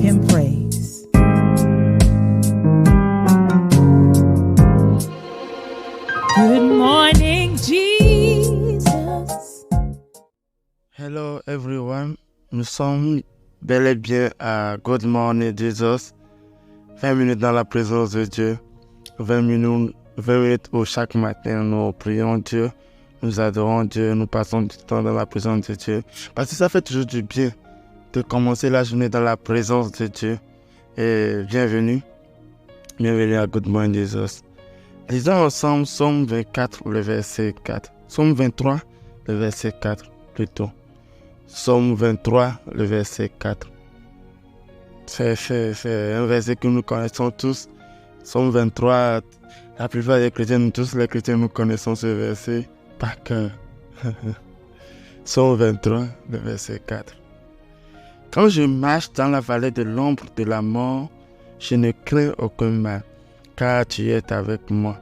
him praise. Good morning, Jesus. Hello everyone, nous sommes bel et bien à Good Morning Jesus, 20 minutes dans la présence de Dieu, 20 minutes où chaque matin nous prions Dieu, nous adorons Dieu, nous passons du temps dans la présence de Dieu, parce que ça fait toujours du bien de commencer la journée dans la présence de Dieu. Et bienvenue à Good Morning Jesus. Lisons ensemble Psaume 24, le verset 4. Psaume 23, le verset 4 plutôt. Psaume 23, le verset 4. C'est un verset que nous connaissons tous. Psaume 23, la plupart des chrétiens, nous tous les chrétiens, nous connaissons ce verset par cœur. Psaume 23, le verset 4. Quand je marche dans la vallée de l'ombre de la mort, je ne crains aucun mal, car tu es avec moi.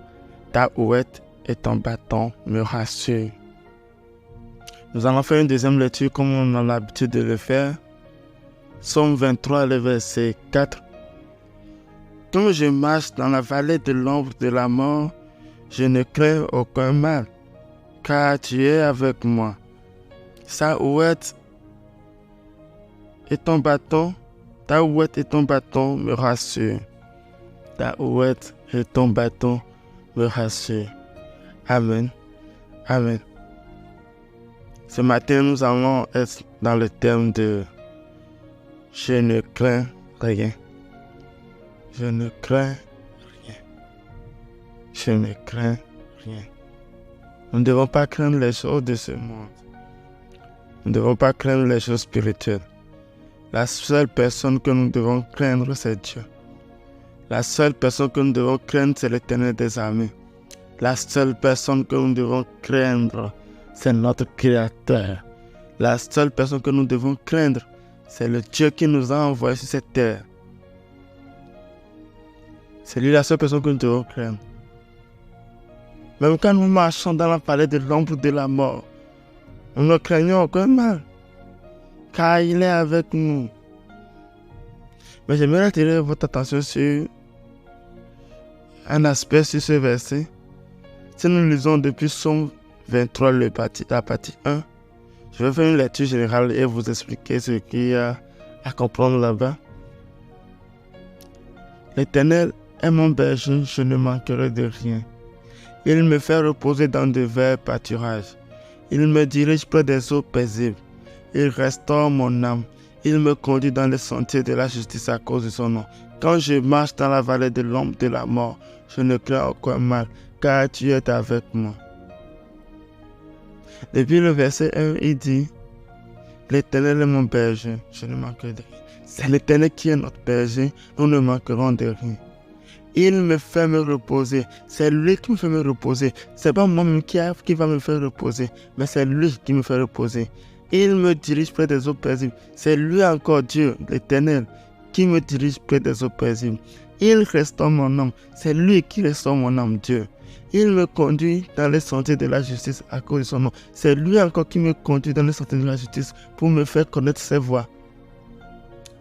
Ta houette et ton bâton me rassurent. Nous allons faire une deuxième lecture comme on a l'habitude de le faire. Psaume 23, le verset 4. Quand je marche dans la vallée de l'ombre de la mort, je ne crains aucun mal, car tu es avec moi. Ta houette et ton bâton me rassurent. Ta houette et ton bâton me rassurent. Amen. Amen. Ce matin, nous allons être dans le thème de « Je ne crains rien ». Je ne crains rien. Je ne crains rien. Nous ne devons pas craindre les choses de ce monde. Nous ne devons pas craindre les choses spirituelles. La seule personne que nous devons craindre, c'est Dieu. La seule personne que nous devons craindre, c'est l'Éternel des armées. La seule personne que nous devons craindre, c'est notre Créateur. La seule personne que nous devons craindre, c'est le Dieu qui nous a envoyés sur cette terre. C'est lui la seule personne que nous devons craindre. Même quand nous marchons dans la vallée de l'ombre de la mort, nous ne craignons aucun mal, car il est avec nous. Mais j'aimerais attirer votre attention sur un aspect sur ce verset. Si nous lisons depuis Psaume 23, la partie 1, je vais faire une lecture générale et vous expliquer ce qu'il y a à comprendre là-bas. L'Éternel est mon berger, je ne manquerai de rien. Il me fait reposer dans de verts pâturages. Il me dirige près des eaux paisibles. Il restaure mon âme. Il me conduit dans les sentiers de la justice à cause de son nom. Quand je marche dans la vallée de l'ombre de la mort, je ne crains aucun mal, car tu es avec moi. Depuis le verset 1, il dit « L'Éternel est mon berger, je ne manquerai de rien. » C'est l'Éternel qui est notre berger, nous ne manquerons de rien. Il me fait me reposer, c'est lui qui me fait me reposer. C'est pas moi-même qui va me faire reposer, mais c'est lui qui me fait reposer. Il me dirige près des eaux paisibles. C'est lui encore Dieu, l'Éternel, qui me dirige près des eaux paisibles. Il restaure mon âme. C'est lui qui restaure mon âme, Dieu. Il me conduit dans les sentiers de la justice à cause de son nom. C'est lui encore qui me conduit dans les sentiers de la justice pour me faire connaître ses voies.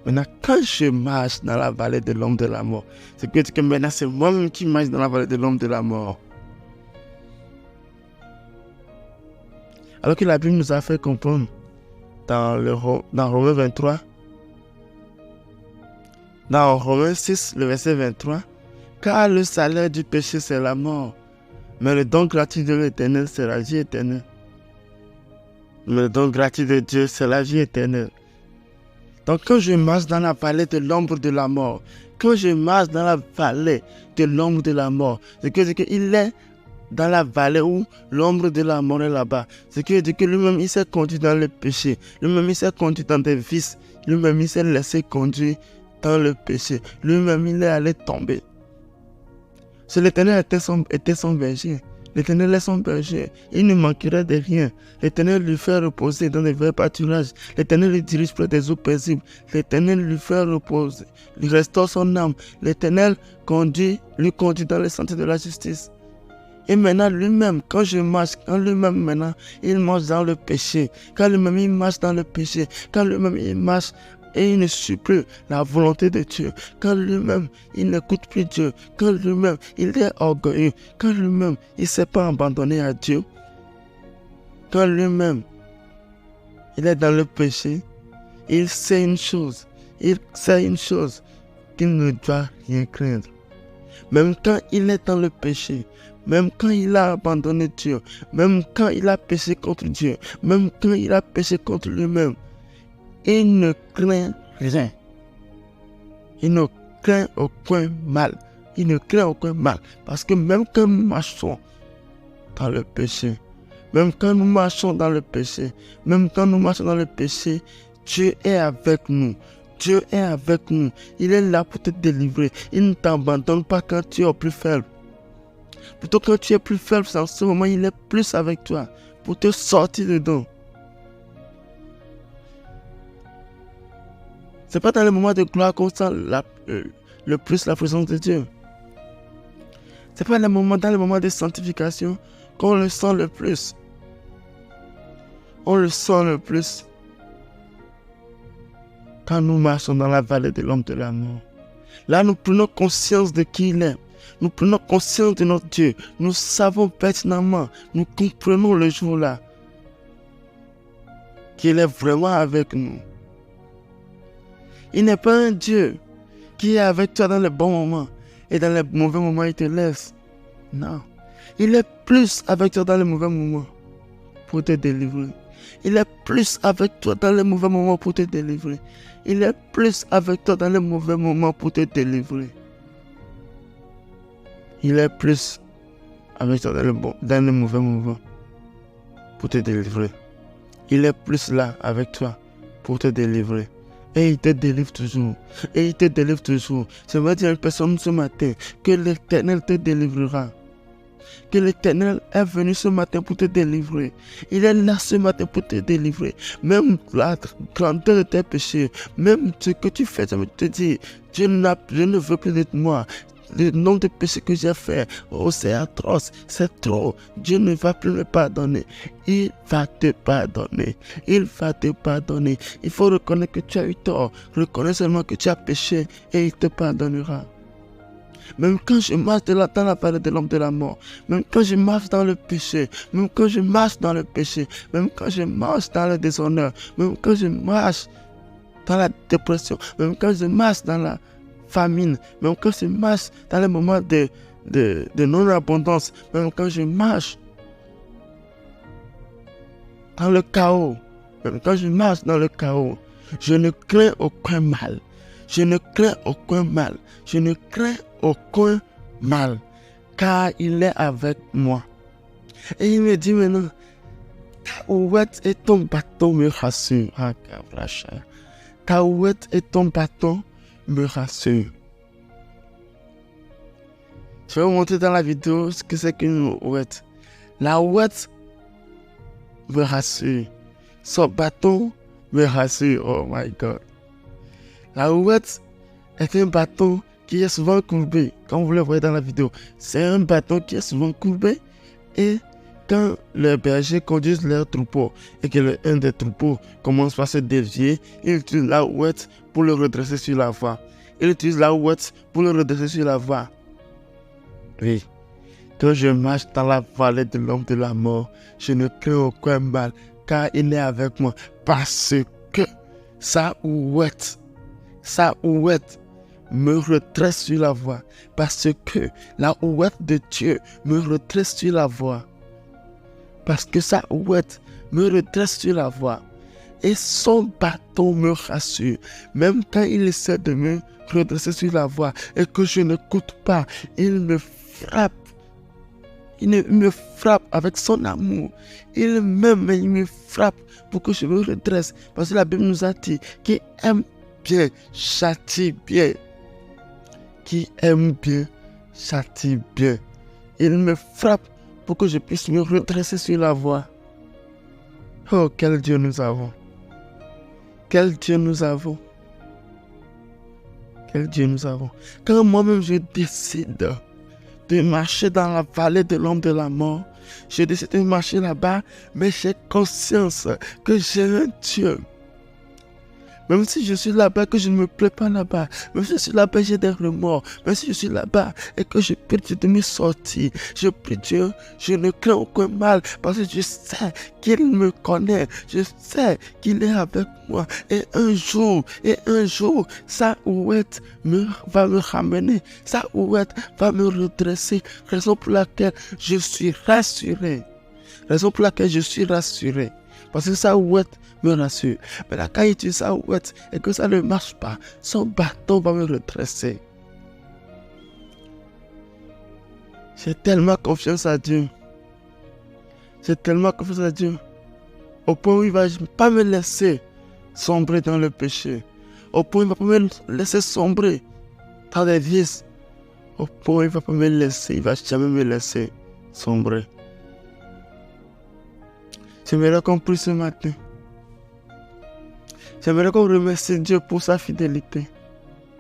Maintenant, quand je marche dans la vallée de l'ombre de la mort, c'est que maintenant c'est moi-même qui marche dans la vallée de l'ombre de la mort. Alors que la Bible nous a fait comprendre dans Romains 23, dans Romains 6, le verset 23, car le salaire du péché c'est la mort, mais le don gratuit de l'Éternel c'est la vie éternelle. Mais le don gratuit de Dieu c'est la vie éternelle. Donc quand je marche dans la vallée de l'ombre de la mort, c'est qu'il est dans la vallée où l'ombre de la mort est là-bas. C'est que lui-même il s'est conduit dans le péché, lui-même il s'est conduit dans des vices, lui-même il s'est laissé conduire dans le péché, lui-même il est allé tomber. L'Éternel était son berger. L'Éternel est son berger, il ne manquerait de rien. L'Éternel lui fait reposer dans les verts pâturages. L'Éternel lui dirige près des eaux paisibles. L'Éternel lui fait reposer, lui restaure son âme. L'Éternel lui conduit dans les sentiers de la justice. Et maintenant, lui-même, quand lui-même maintenant, il marche dans le péché, quand lui-même il marche dans le péché, quand lui-même il marche et il ne suit plus la volonté de Dieu, quand lui-même, il n'écoute plus Dieu, quand lui-même, il est orgueilleux, quand lui-même, il ne s'est pas abandonné à Dieu, quand lui-même, il est dans le péché, il sait une chose, qu'il ne doit rien craindre. Même quand il est dans le péché, même quand il a abandonné Dieu, même quand il a péché contre Dieu, même quand il a péché contre lui-même, il ne craint rien. Il ne craint aucun mal. Il ne craint aucun mal. Parce que même quand nous marchons dans le péché, même quand nous marchons dans le péché, Dieu est avec nous. Dieu est avec nous. Il est là pour te délivrer. Il ne t'abandonne pas quand tu es au plus faible. Plutôt quand tu es plus faible, en ce moment, il est plus avec toi pour te sortir dedans. Ce n'est pas dans les moments de gloire qu'on sent le plus la présence de Dieu. Ce n'est pas dans les moments de sanctification qu'on le sent le plus. On le sent le plus quand nous marchons dans la vallée de l'ombre de la mort. Là, nous prenons conscience de qui il est. Nous prenons conscience de notre Dieu. Nous savons pertinemment, nous comprenons le jour-là qu'il est vraiment avec nous. Il n'est pas un Dieu qui est avec toi dans les bons moments et dans les mauvais moments, il te laisse. Non. Il est plus avec toi dans les mauvais moments pour te délivrer. Il est plus avec toi dans les mauvais moments pour te délivrer. Il est plus avec toi dans les mauvais moments pour te délivrer. Il est plus avec toi dans les mauvais moments pour te délivrer. Il est plus là avec toi pour te délivrer. Et il te délivre toujours. Je veux dire à une personne ce matin que l'Éternel te délivrera. Que l'Éternel est venu ce matin pour te délivrer. Il est là ce matin pour te délivrer. Même la grandeur de tes péchés, même ce que tu fais, ça me te dit, je ne veux plus de moi. Le nombre de péchés que j'ai fait, c'est atroce, c'est trop. Dieu ne va plus me pardonner. Il va te pardonner. Il faut reconnaître que tu as eu tort. Reconnais seulement que tu as péché et il te pardonnera. Même quand je marche dans la vallée de l'ombre de la mort, même quand je marche dans le péché, même quand je marche dans le le déshonneur, même quand je marche dans la dépression, même quand je marche dans la famine, même quand je marche dans les moments de non-abondance, même quand je marche dans le chaos, je ne crains aucun mal. Car il est avec moi. Et il me dit maintenant, ta ouette et ton bâton me rassurent. Ta ouette et ton bâton me rassurent. Je vais vous montrer dans la vidéo ce que c'est qu'une ouette. La ouette me rassure. Son bâton me rassure. Oh my God. La ouette est un bâton qui est souvent courbé, comme vous le voyez dans la vidéo. C'est un bâton qui est souvent courbé et quand les bergers conduisent leur troupeau et que un des troupeaux commence à se dévier, ils utilisent la ouette pour le redresser sur la voie. Oui, quand je marche dans la vallée de l'ombre de la mort, je ne crains aucun mal, car il est avec moi, parce que sa ouette me redresse sur la voie, parce que la ouette de Dieu me redresse sur la voie, parce que sa ouette me redresse sur la voie, et son bâton me rassure, même quand il essaie de me redresser sur la voie et que je n'écoute pas, il me frappe. Il me frappe avec son amour. Il me frappe pour que je me redresse. Parce que la Bible nous a dit qu'il aime bien, châtie bien. Qui aime bien, châtie bien. Il me frappe pour que je puisse me redresser sur la voie. Oh, quel Dieu nous avons. Quel Dieu nous avons. Quand moi-même je décide de marcher dans la vallée de l'ombre de la mort, je décide de marcher là-bas, mais j'ai conscience que j'ai un Dieu. Même si je suis là-bas, que je ne me plais pas là-bas. Même si je suis là-bas, j'ai des remords. Même si je suis là-bas et que je prie Dieu de me sortir. Je prie Dieu, je ne crains aucun mal parce que je sais qu'il me connaît. Je sais qu'il est avec moi. Et un jour, sa ouette va me ramener. Sa ouette va me redresser. Raison pour laquelle je suis rassuré. Raison pour laquelle je suis rassuré. Parce que sa ouette me rassure. Mais là, quand il utilise sa ouette et que ça ne marche pas, son bâton va me redresser. J'ai tellement confiance à Dieu. J'ai tellement confiance à Dieu. Au point où il ne va pas me laisser sombrer dans le péché. Au point où il ne va pas me laisser sombrer dans les vices. Au point où il ne va pas me laisser, il ne va jamais me laisser sombrer. J'aimerais qu'on prie ce matin. J'aimerais qu'on remercie Dieu pour sa fidélité.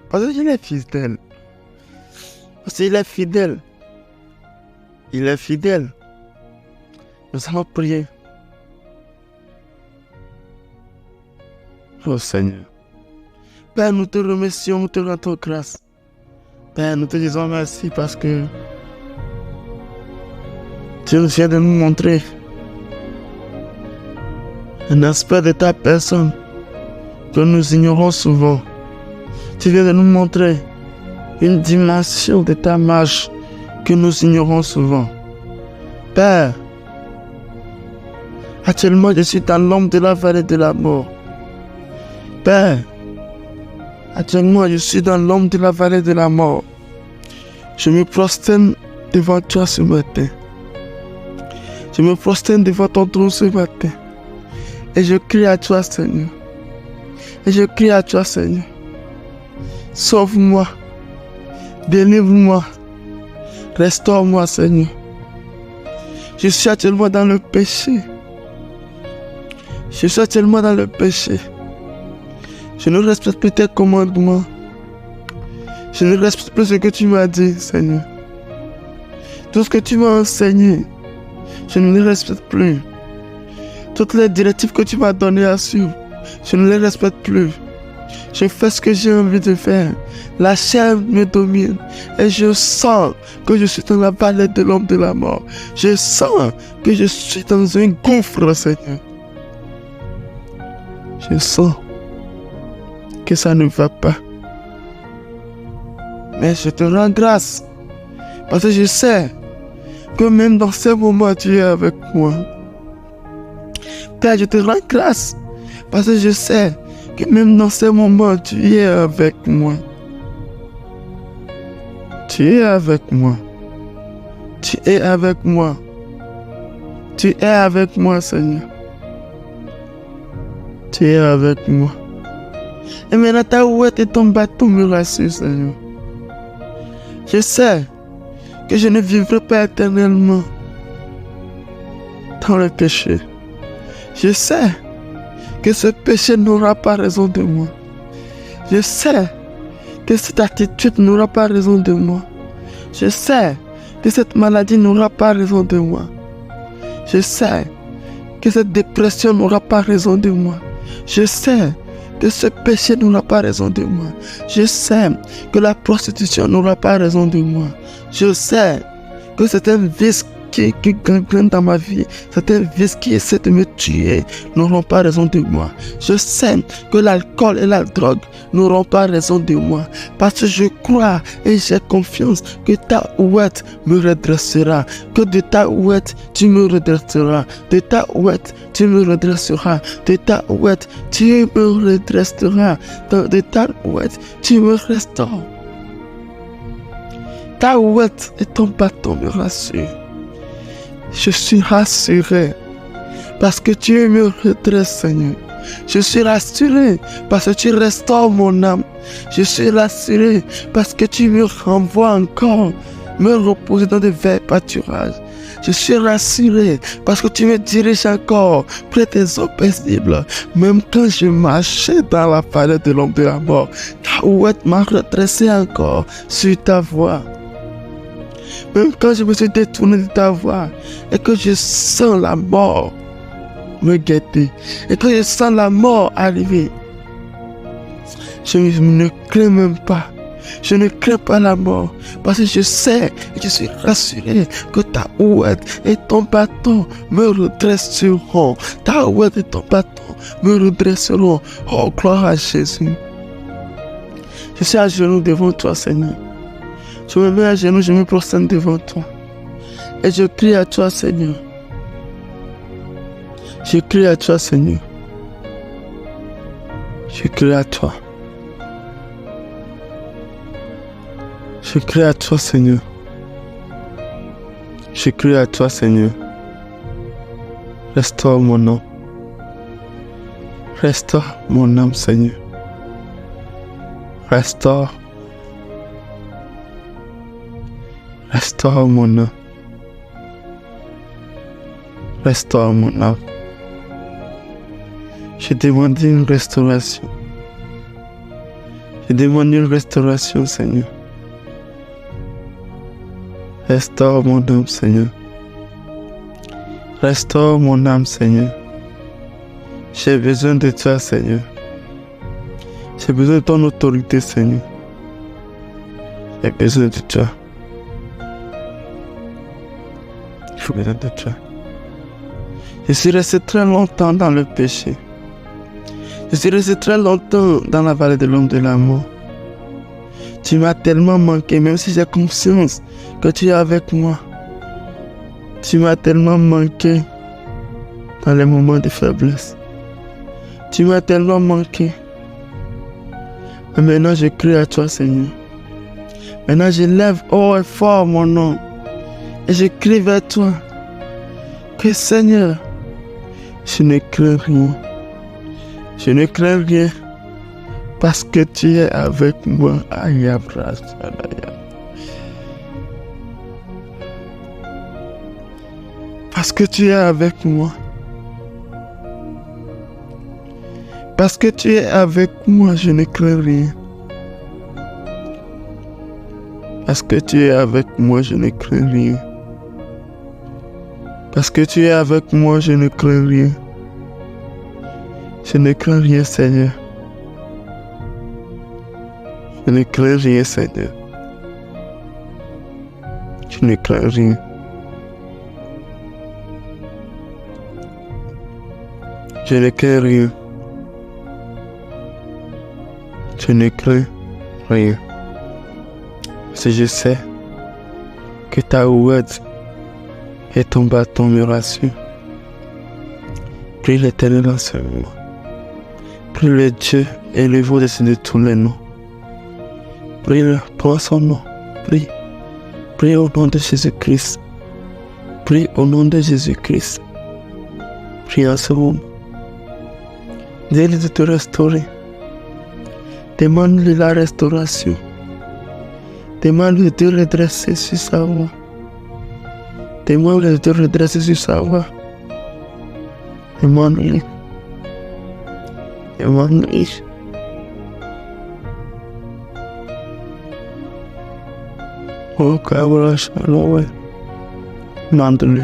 Parce qu'il est fidèle. Parce qu'il est fidèle. Il est fidèle. Nous allons prier. Oh Seigneur. Père, nous te remercions, nous te rendons grâce. Père, nous te disons merci parce que tu viens de nous montrer un aspect de ta personne que nous ignorons souvent. Tu viens de nous montrer une dimension de ta marche que nous ignorons souvent. Père, actuellement je suis dans l'ombre de la vallée de la mort. Père, actuellement je suis dans l'ombre de la vallée de la mort. Je me prosterne devant toi ce matin. Je me prosterne devant ton trône ce matin. Et je crie à toi, Seigneur. Et je crie à toi, Seigneur. Sauve-moi. Délivre-moi. Restaure-moi, Seigneur. Je suis actuellement dans le péché. Je suis actuellement dans le péché. Je ne respecte plus tes commandements. Je ne respecte plus ce que tu m'as dit, Seigneur. Tout ce que tu m'as enseigné, je ne les respecte plus. Toutes les directives que tu m'as données à suivre, je ne les respecte plus. Je fais ce que j'ai envie de faire. La chair me domine et je sens que je suis dans la vallée de l'ombre de la mort. Je sens que je suis dans un gouffre, Seigneur. Je sens que ça ne va pas. Mais je te rends grâce parce que je sais que même dans ces moments, tu es avec moi. Père, je te rends grâce parce que je sais que même dans ces moments, tu es avec moi. Tu es avec moi. Tu es avec moi. Tu es avec moi, Seigneur. Tu es avec moi. Et maintenant, ta ouette et ton bâton me rassurent, Seigneur. Je sais que je ne vivrai pas éternellement dans le péché. Je sais que ce péché n'aura pas raison de moi. Je sais que cette attitude n'aura pas raison de moi. Je sais que cette maladie n'aura pas raison de moi. Je sais que cette dépression n'aura pas raison de moi. Je sais que ce péché n'aura pas raison de moi. Je sais que la prostitution n'aura pas raison de moi. Je sais que c'est un vice qui gangrène dans ma vie, c'est un vice qui essaie de me tuer, n'auront pas raison de moi. Je sais que l'alcool et la drogue n'auront pas raison de moi, parce que je crois et j'ai confiance que ta ouette me redressera, que de ta ouette tu me redresseras, de ta ouette tu me redresseras, de ta ouette tu me redresseras, de ta ouette tu me restaures. Ta ouette et ton bâton me rassurent. Je suis rassuré parce que tu me redresses, Seigneur. Je suis rassuré parce que tu restaures mon âme. Je suis rassuré parce que tu me renvoies encore me reposer dans de verts pâturages. Je suis rassuré parce que tu me diriges encore près des eaux paisibles. Même quand je marchais dans la vallée de l'ombre de la mort, ta ouette m'a redressé encore sur ta voie. Même quand je me suis détourné de ta voie et que je sens la mort me guetter et que je sens la mort arriver, Je ne crains même pas. Je ne crains pas la mort parce que je sais et je suis rassuré que ta ouette et ton bâton me redresseront. Ta ouette et ton bâton me redresseront. Oh, gloire à Jésus. Je suis à genoux devant toi, Seigneur. Je me mets à genoux, je me prosterne devant toi. Et je crie à toi, Seigneur. Je crie à toi, Seigneur. Je crie à toi. Je crie à toi, Seigneur. Je crie à toi, Seigneur. Restaure mon âme. Restaure mon âme, Seigneur. Restaure. Restaure mon âme. Restaure mon âme. Je demande une restauration. Je demande une restauration, Seigneur. Restaure mon âme, Seigneur. Restaure mon âme, Seigneur. J'ai besoin de toi, Seigneur. J'ai besoin de ton autorité, Seigneur. J'ai besoin de toi. J'ai besoin de toi. Je suis resté très longtemps dans le péché. Je suis resté très longtemps dans la vallée de l'ombre de la mort. Tu m'as tellement manqué, même si j'ai conscience que tu es avec moi. Tu m'as tellement manqué dans les moments de faiblesse. Tu m'as tellement manqué. Mais maintenant, je crie à toi, Seigneur. Maintenant, je lève haut et fort mon nom. Et je crie vers toi. Que Seigneur, je ne crains rien. Je ne crains rien. Parce que tu es avec moi. Parce que tu es avec moi. Parce que tu es avec moi, je ne crains rien. Parce que tu es avec moi, je ne crains rien. Parce que tu es avec moi, je ne crains rien. Je ne crains rien, Seigneur. Je ne crains rien, Seigneur. Je ne crains rien. Je ne crains rien. Je ne crains rien. Parce que je sais que ta ouette et ton bâton me rassurent. Prie l'Éternel en ce moment. Prie le Dieu élevé au-dessus de tous les noms. Prie-le, prends son nom. Prie. Prie au nom de Jésus-Christ. Prie au nom de Jésus-Christ. Prie en ce moment. Dis-lui de te restaurer. Demande-lui la restauration. Demande-lui de te redresser sur sa voie. Demande-lui de te redresser sur sa voie. Demande-lui. Demande-lui. Oh, Kabbalah Shalom. Demande-lui.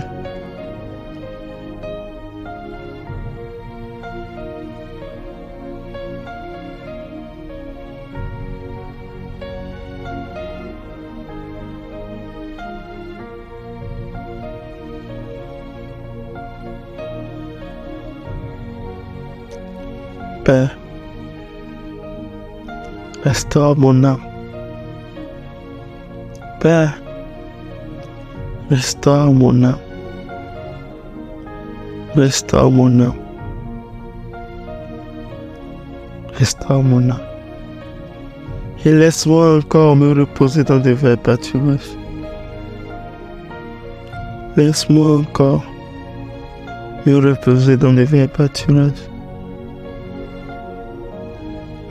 Père, restaure mon âme. Père, restaure mon âme. Restaure mon âme. Restaure mon âme. Et laisse-moi encore me reposer dans des verts pâturages. Laisse-moi encore me reposer dans des verts pâturages.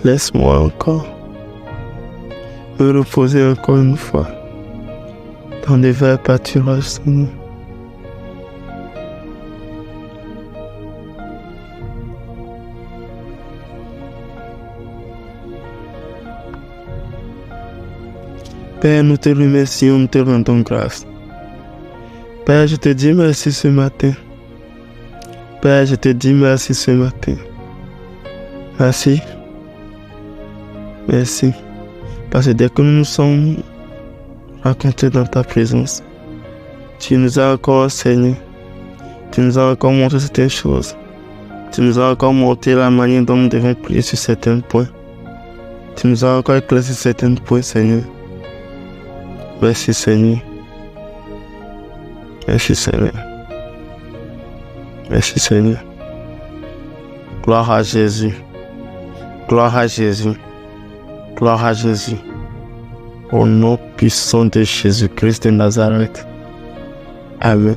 Laisse-moi encore me reposer encore une fois dans des verts pâturages, Seigneur. Père, nous te remercions, nous te rendons grâce. Père, je te dis merci ce matin. Père, je te dis merci ce matin. Merci. Merci. Parce que dès que nous nous sommes rencontrés dans ta présence, tu nous as encore enseigné. Tu nous as encore montré certaines choses. Tu nous as encore montré la manière dont nous devons prier sur certains points. Tu nous as encore éclairci certains points, Seigneur. Merci, Seigneur. Merci, Seigneur. Merci, Seigneur. Gloire à Jésus. Gloire à Jésus. Gloire à Jésus. Au nom puissant de Jésus-Christ de Nazareth. Amen.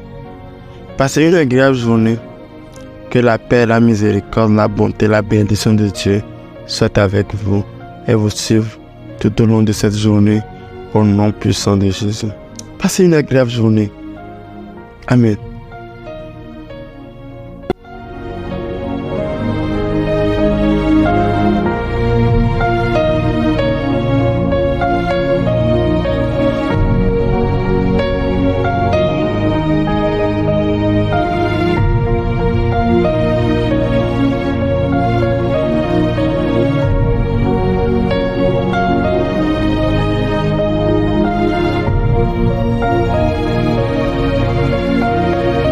Passez une agréable journée. Que la paix, la miséricorde, la bonté, la bénédiction de Dieu soient avec vous et vous suivent tout au long de cette journée au nom puissant de Jésus. Passez une agréable journée. Amen.